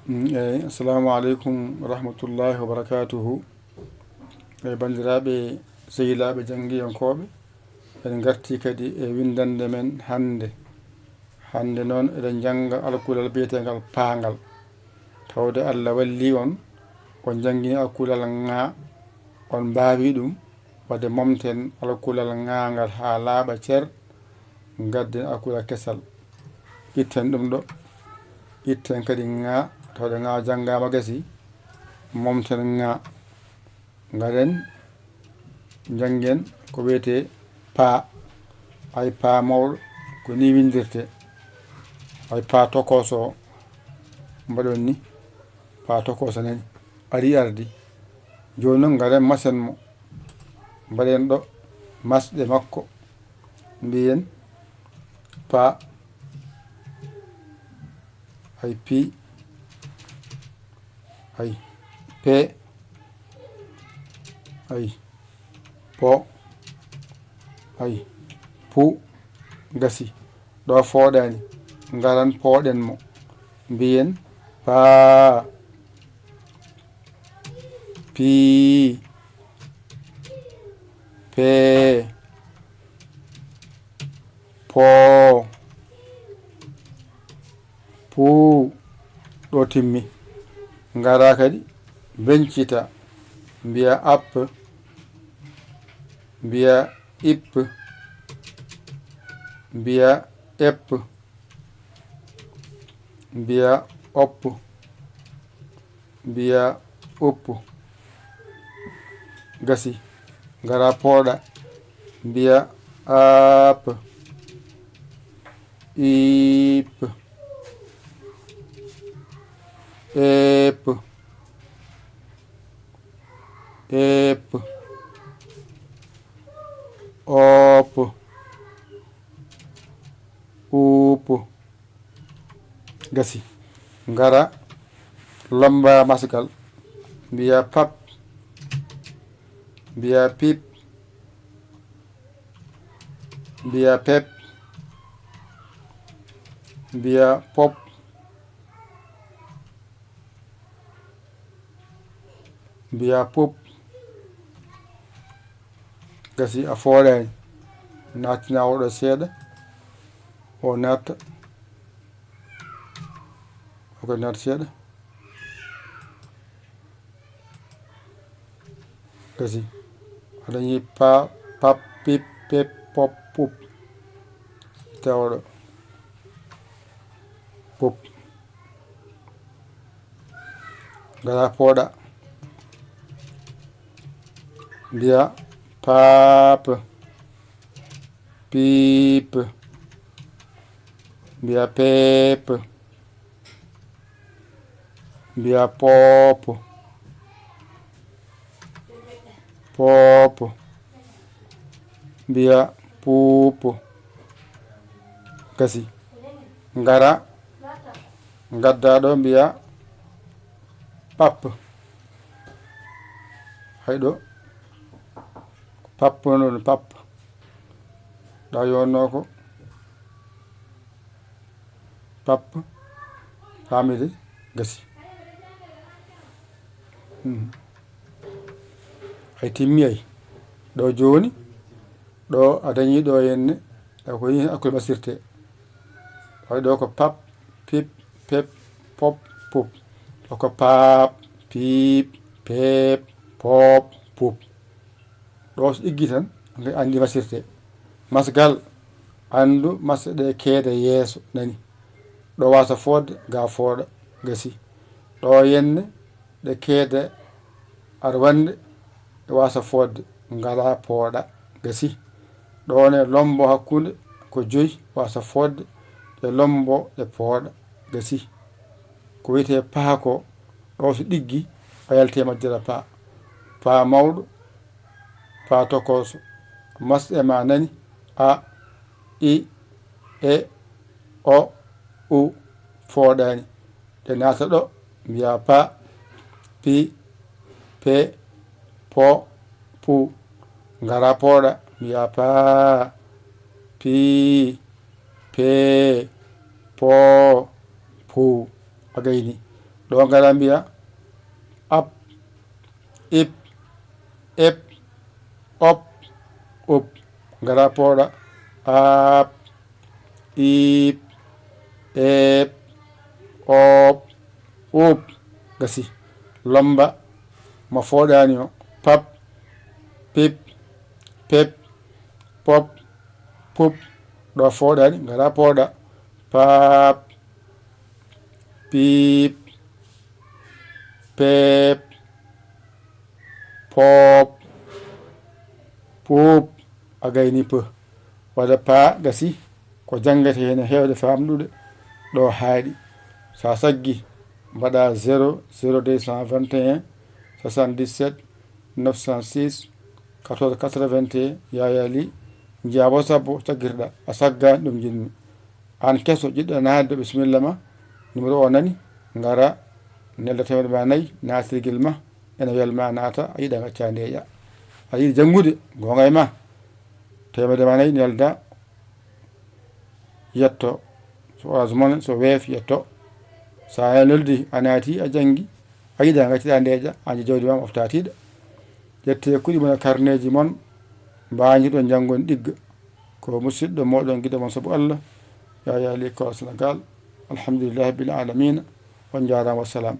Assalamu alaikum rahmatullahi wa barakatuhu. Bandiraɓe sehilaɓe janggiyankoɓe, en garti kadi e windande men hande noon eɗen janga alkulal biyetegal paangal. Tawde Allah walli on janggini alkulal ŋa, on mbawi ɗum wadde momten alkulal ŋagal ha laaɓa cer, gadden alkulal kesal, itten ɗum ɗo, itten kadi ŋa. Tawde ŋa janggama gasi, momten ŋa, garen janggen ko wiyete paa. Ay paa mawɗo ko ni windirte. Ay paa tokoso mbaɗon ni, paa tokoso nani ari ardi. Joni noon garen masen mo, mbaɗen ɗo masɗe makko, mbiyen paa, ay pi, ay pe, ay po, ay pu, gasi. Ɗo fooɗani, garan pooɗen mo, mbiyen paa, pi, pe, po, pu. Ɗo timmi. Ngara kadi bencita, mbiya app, mbiya ip, mbiya ep, mbiya op, mbiya up, gasi. Ngara pooɗa, mbiya app, ip, ep, ep, op, up, gasi. Ngara lomba masgal, mbiya pap, mbiya pip, mbiya pep, mbiya pop, mbiya pop, gasi. A fooɗani, natina oɗo seeɗa, o natta, oko natta seeɗa, gasi. Adañi pa, pap, pip, pep, pop, pup. Itta oɗo pup. Ngara pooɗa, mbiya paap, piip, mbiya peep, mbiya poop, poop, mbiya puup, gasi. Ngara gadda ɗo mbiya pap. Hayɗo pap non pap. Ɗa yonno ko pap, famide, gasi. Ay timmi ay. Ɗo joni ɗo adañi ɗo henne ko yi akkude masirte. Way ɗo ko pap, pip, pep, pop, pup. Ɗo ko paap, piip, peep, pop, pup. Ɗo so ɗiggi tan andi masirte. Masgal andu masɗe keeda yeeso nani. Ɗo wasa fodde ga fooɗa, gasi. Ɗo yenne ɗe keeda aɗa wande ɗe wasa fodde, ngala pooɗa, gasi. Ɗone lombo hakkunde ko 5 wasa fodde ɗe lombo ɗe pooɗa, gasi. Ko wiyete paa ko ɗo so ɗiggi a yalte majjira paa. Paa mawɗo, paa tokoso, masɗe ma nani a, i, e, o, u, fooɗani. Ɗe naata ɗo mbiya paa, pi, pe, po, pu. Ngara pooɗa, mbiya paa, pi, pe, po, pu. A gayni. ɗo ngara mbiya ap ip ep op up ngara pooɗa ap ip ep op up gasi lomba mo fooɗani o pap pip pep pop pup ɗo fooɗani ngara pooɗa pap pip pep pop pup a gayni peu waɗa pa gasi ko jangate hen hewde famɗude ɗo haaɗi sa saggi mbaɗa 0 0221 77 906 14 81 Yaya Ly jabo sabbo caggirɗa a saggani ɗum jinmi an keso jiɗɗo nadde bisimilla ma numéro o nani ngara nelda temedde ma 4 natirguel ma ene welma naata a yiiɗa gacca ndeeƴa a yiiɗi janggude gonga e ma temedde ma 4 nelda yetto so orange money so weef yetto sa neldi a naati a janggi a yiiɗa gacciɗa ndeeƴa anje jawdi ma moftatiɗa ƴette kuɗi mon carnet ji mon mbajiɗon janggon ɗigga ko musidɗo moɗon guiɗo mon saabu Allah Yaya Ly Kola Sénégal alhamdulillahi bil alamina on jarama wassalam